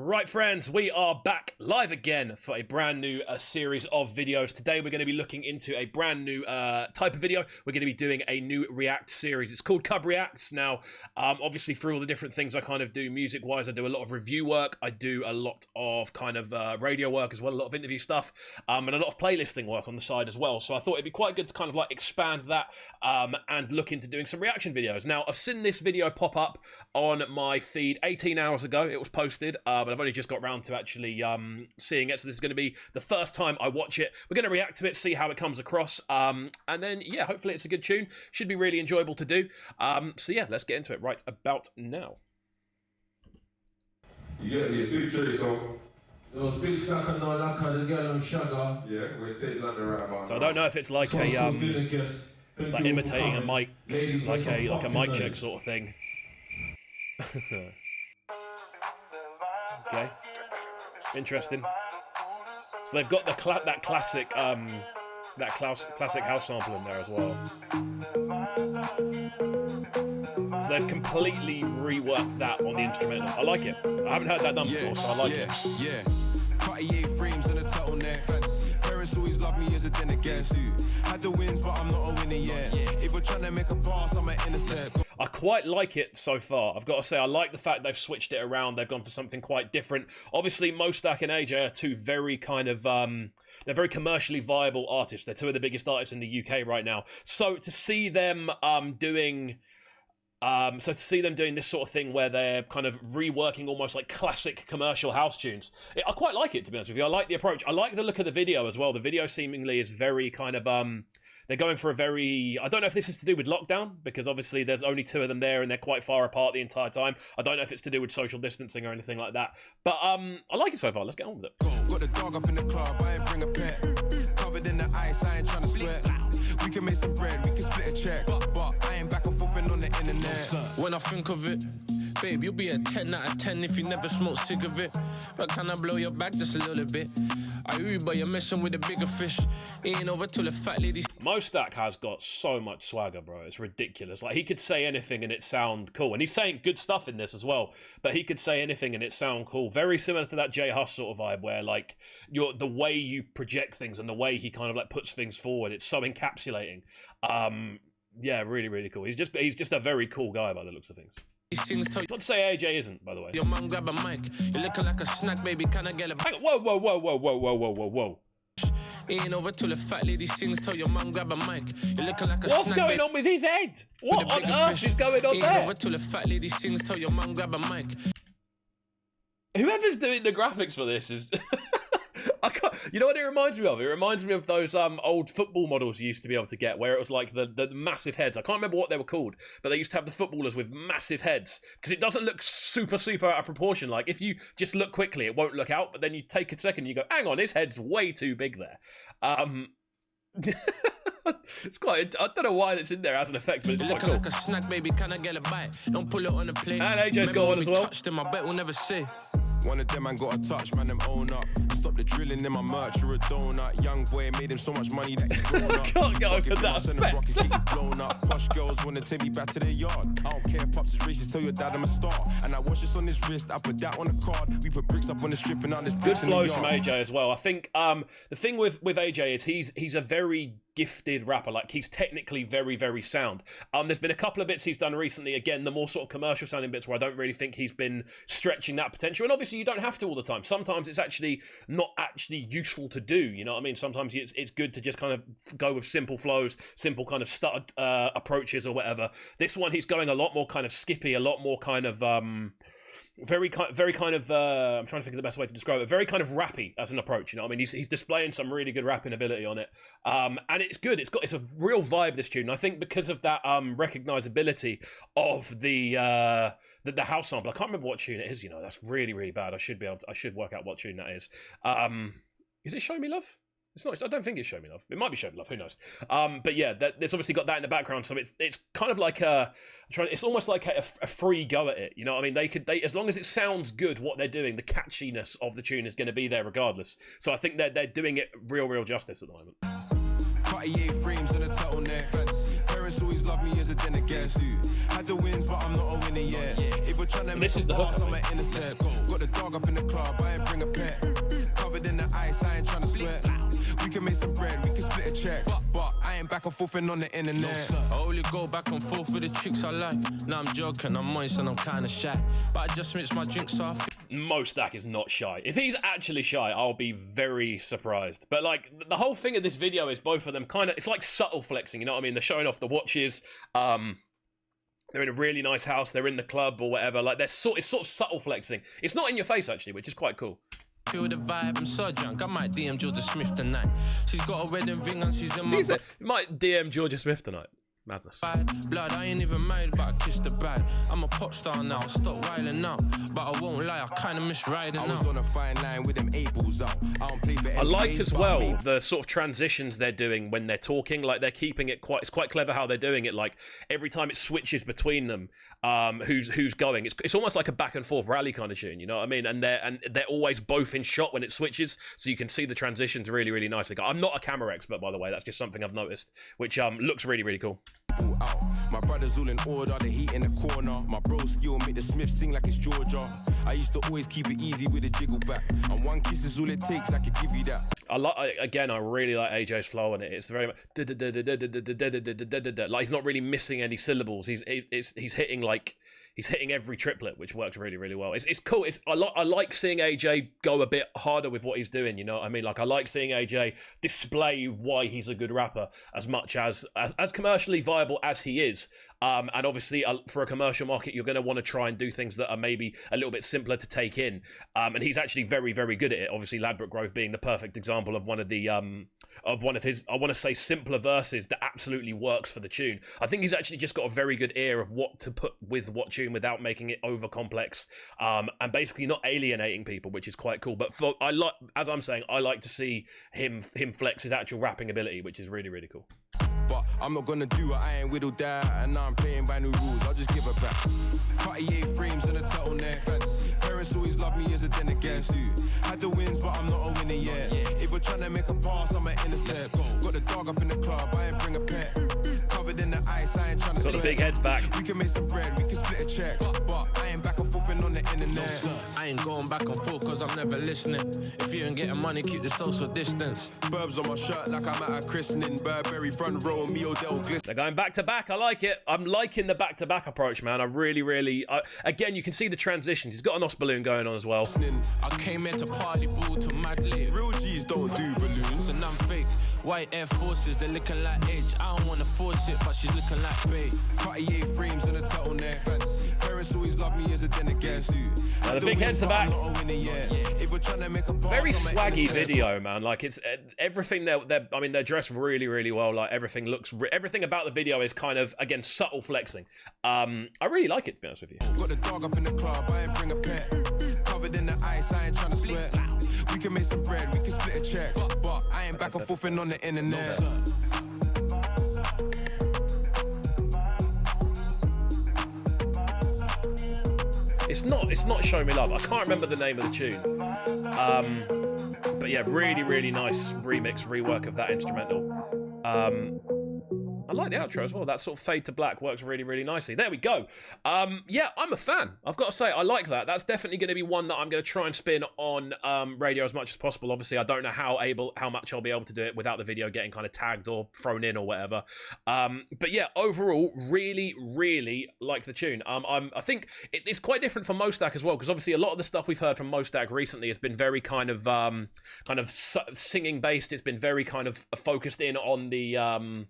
Right, friends, we are back live again for a brand new series of videos. Today we're going to be looking into a brand new type of video. We're going to be doing a new React series. It's called Cubreacts. Now, obviously through all the different things I kind of do music-wise, I do a lot of review work. I do a lot of kind of radio work as well, a lot of interview stuff, and a lot of playlisting work on the side as well. So I thought it'd be quite good to kind of like expand that and look into doing some reaction videos. Now, I've seen this video pop up on my feed 18 hours ago. It was posted, but I've only just got round to actually seeing it, so this is going to be the first time I watch it. We're going to react to it, see how it comes across, and then, yeah, hopefully it's a good tune. Should be really enjoyable to do. So yeah, let's get into it right about now. You get me? It's Big Trey, so... It was Big Stack and all that kind of girl and sugar. Yeah, we're taking that around about So I don't know if it's like a, like imitating a mic, like a mic check sort of thing. Okay, interesting. So they've got the classic classic house sample in there as well. So they've completely reworked that on the instrumental. I like it. I haven't heard that done before, so I like it. Yeah. Cartier frames and a turtleneck. Fancy. Parents always love me as a dinner guest. Had the wins, but I'm not a winner yet. If we're trying to make a pass, I'm an innocent. I quite like it so far. I've got to say, I like the fact they've switched it around. They've gone for something quite different. Obviously, MoStack and AJ are two very kind of, they're very commercially viable artists. They're two of the biggest artists in the UK right now. So to see them doing this sort of thing where they're kind of reworking almost like classic commercial house tunes, I quite like it, to be honest with you. I like the approach. I like the look of the video as well. The video seemingly is very kind of, they're going for a very, I don't know if this is to do with lockdown, because obviously there's only two of them there and they're quite far apart the entire time. I don't know if it's to do with social distancing or anything like that. But I like it so far. Let's get on with it. Got the dog up in the club, I ain't bring a pet. Covered in the ice, I ain't trying to sweat. We can make some bread, we can split a check. But I ain't back and forth on the internet. When I think of it, babe, you'll be a 10 out of 10 if you never smoked cigarette. But can I blow your back just a little bit? I Uber, you're messing with a bigger fish. Ain't over till the fat lady. MoStack has got so much swagger, bro. It's ridiculous. Like, he could say anything and it sound cool. And he's saying good stuff in this as well. But he could say anything and it sound cool. Very similar to that J Hus sort of vibe where, like, the way you project things and the way he kind of, like, puts things forward, it's so encapsulating. Yeah, really, really cool. He's just a very cool guy by the looks of things. Not to say AJ isn't, by the way. Your man grab a mic. You're looking like a snack, baby. Can I get a... Hang on. Whoa. Ain't over till the fat lady sings. Tell your man grab a mic. You're looking like a What's snack, going on with his head? What on earth is going on Ain't there? over till the fat lady sings. Tell your man grab a mic. Whoever's doing the graphics for this is... I can't, you know what it reminds me of? It reminds me of those old football models you used to be able to get, where it was like the massive heads. I can't remember what they were called, but they used to have the footballers with massive heads, because it doesn't look super out of proportion. Like, if you just look quickly, it won't look out, but then you take a second and you go, hang on, his head's way too big there. It's quite, I don't know why it's in there as an effect, but it's quite cool. Like a snack, baby, can I get a bite? Don't pull it on the plate. And AJ's got one as well. Touched him, I bet we'll never see. One of them man got a touch, man, them own up. Stop the drilling in my merch, you're a donut. Young boy made him so much money that he's grown up. Can't get over that and the Rockets get you blown up. Posh girls wanna take me back to their yard. I don't care if pops is racist, tell your dad I'm a star. And I watch this on his wrist, I put that on the card. We put bricks up on the strip and out this bricks in the yard. Good flows from AJ as well. I think the thing with AJ is he's a very gifted rapper. Like, he's technically very sound. There's been a couple of bits he's done recently, again, the more sort of commercial sounding bits where I don't really think he's been stretching that potential. And obviously you don't have to all the time. Sometimes it's actually not actually useful to do, you know what I mean? Sometimes it's good to just kind of go with simple flows, simple kind of stuttered approaches or whatever. This one, he's going a lot more kind of skippy, a lot more kind of very kind of I'm trying to think of the best way to describe it, very kind of rappy as an approach, you know what I mean? He's displaying some really good rapping ability on it, and it's good. It's a real vibe, this tune. I think because of that recognizability of the house sample. I can't remember what tune it is, you know. That's really bad. I should work out what tune that is. Is it Show Me Love? It's not. I don't think it's Show Me Love. It might be Show Me Love. Who knows? But yeah, it's obviously got that in the background, so it's kind of like it's almost like a free go at it. You know what I mean? They as long as it sounds good, what they're doing, the catchiness of the tune is going to be there regardless. So I think they're doing it real justice at the moment. Cartier frames and a turtleneck. Fancy. Parents always love me as a dinner guest. Had the wins, but I'm not a winner yet. If we're And this is the hook. Got the dog up in the club, I ain't bring a pet. Covered in the ice, I ain't trying to sweat. We can make some bread, we can split a check. But I ain't back and forth and on the internet. I only go back and forth with the chicks I like. Now I'm joking, I'm moist and I'm kinda shy. But I just mix my drinks off. MoStack is not shy. If he's actually shy, I'll be very surprised. But like the whole thing of this video is both of them kind of, it's like subtle flexing, you know what I mean? They're showing off the watches. They're in a really nice house. They're in the club or whatever. Like it's sort of subtle flexing. It's not in your face actually, which is quite cool. Feel the vibe, I'm so drunk. I might DM Georgia Smith tonight. She's got a wedding ring and she's in my You might DM Georgia Smith tonight. Madness. Blood, I ain't even married, but I kissed the bride. I'm a pop star now, stop wilding out. But I won't lie, I kinda miss riding out. I was on a fine line with them 8 balls out. I don't play for I like NBA, as well the sort of transitions they're doing when they're talking. Like they're keeping it it's quite clever how they're doing it. Like every time it switches between them, who's going. It's almost like a back and forth rally kind of tune. You know what I mean? And they're always both in shot when it switches, so you can see the transitions really really nicely. I'm not a camera expert, by the way. That's just something I've noticed, which looks really really cool. Out. My brothers all in order, the heat in the corner. My bro skill make the Smith sing like it's Georgia. I used to always keep it easy with a jiggle back. And one kiss is all it takes, I could give you that. I really like AJ's flow on it. It's very much like he's not really missing any syllables. He's hitting like he's hitting every triplet, which works really, really well. It's cool. I like seeing AJ go a bit harder with what he's doing. You know what I mean? Like I like seeing AJ display why he's a good rapper as much as commercially viable as he is. And obviously for a commercial market, you're going to want to try and do things that are maybe a little bit simpler to take in. And he's actually very, very good at it. Obviously, Ladbroke Grove being the perfect example of one of his, I want to say, simpler verses that absolutely works for the tune. I think he's actually just got a very good ear of what to put with what tune without making it over complex, and basically not alienating people, which is quite cool. But I like to see him flex his actual rapping ability, which is really, really cool. But I'm not gonna do it, I ain't whittled that. And now I'm playing by new rules, I'll just give her back. Cartier frames and a turtleneck. Parents always love me as a den against you. Had the wins, but I'm not a winner yet. If we're trying to make a pass, I'm an intercept. Got the dog up in the club, I ain't bring a pet. Covered in the ice, I ain't trying to Got the big heads back. We can make some bread, we can split a check. But I ain't back and forth and on the internet. I ain't going back and forth cause I'm never listening. If you ain't getting money, keep the social distance. Burbs on my shirt like I'm at a christening. Burberry front row, me Odell glisten. They're going back to back. I like it. I'm liking the back to back approach, man. I really, again, you can see the transitions. He's got an os balloon going on as well. I came here to party ball to mad lit. Real G's don't do balloons. And I'm fake. White Air Forces, they're looking like Edge. I don't wanna force it, but she's looking like Bait. Cartier frames and a turtleneck. Parents always love me as a den against you. The big heads are back. Very swaggy video, man. Like it's everything. They're dressed really, really well. Like everything about the video is kind of, again, subtle flexing. I really like it, to be honest with you. Got the dog up in the club, I ain't bring a pet. Covered in the ice, I ain't trying to sweat. We can make some bread, we can split a check. But I ain't back and forth and on the internet. It's not Show Me Love. I can't remember the name of the tune. But yeah, really, really nice remix, rework of that instrumental. I like the outro as well. That sort of fade to black works really, really nicely. There we go. Yeah, I'm a fan. I've got to say, I like that. That's definitely going to be one that I'm going to try and spin on radio as much as possible. Obviously, I don't know how much I'll be able to do it without the video getting kind of tagged or thrown in or whatever. But yeah, overall, really, really like the tune. I think it's quite different from MoStack as well, because obviously a lot of the stuff we've heard from MoStack recently has been very kind of singing based. It's been very kind of focused in on the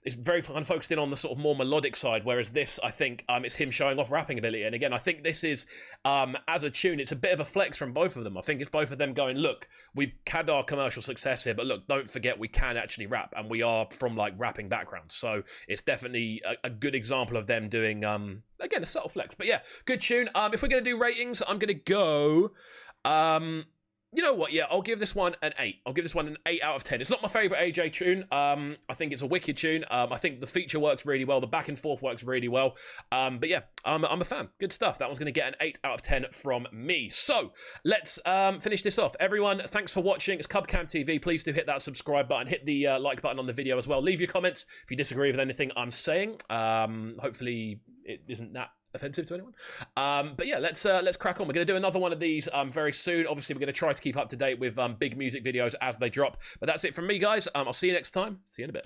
it's very kind of focused in on the sort of more melodic side, whereas this, I think, it's him showing off rapping ability. And again, I think this is, as a tune, it's a bit of a flex from both of them. I think it's both of them going, look, we've had our commercial success here, but look, don't forget we can actually rap, and we are from, like, rapping backgrounds. So it's definitely a good example of them doing, again, a subtle flex. But yeah, good tune. If we're going to do ratings, I'm going to go... you know what? Yeah, I'll give this one an 8. I'll give this one an 8 out of 10. It's not my favourite AJ tune. I think it's a wicked tune. I think the feature works really well. The back and forth works really well. But yeah, I'm a fan. Good stuff. That one's going to get an 8 out of 10 from me. So let's finish this off. Everyone, thanks for watching. It's CubCamTV. Please do hit that subscribe button. Hit the like button on the video as well. Leave your comments if you disagree with anything I'm saying. Hopefully it isn't that offensive to anyone. But yeah, let's crack on. We're going to do another one of these very soon. Obviously, we're going to try to keep up to date with big music videos as they drop. But that's it from me, guys. I'll see you next time. See you in a bit.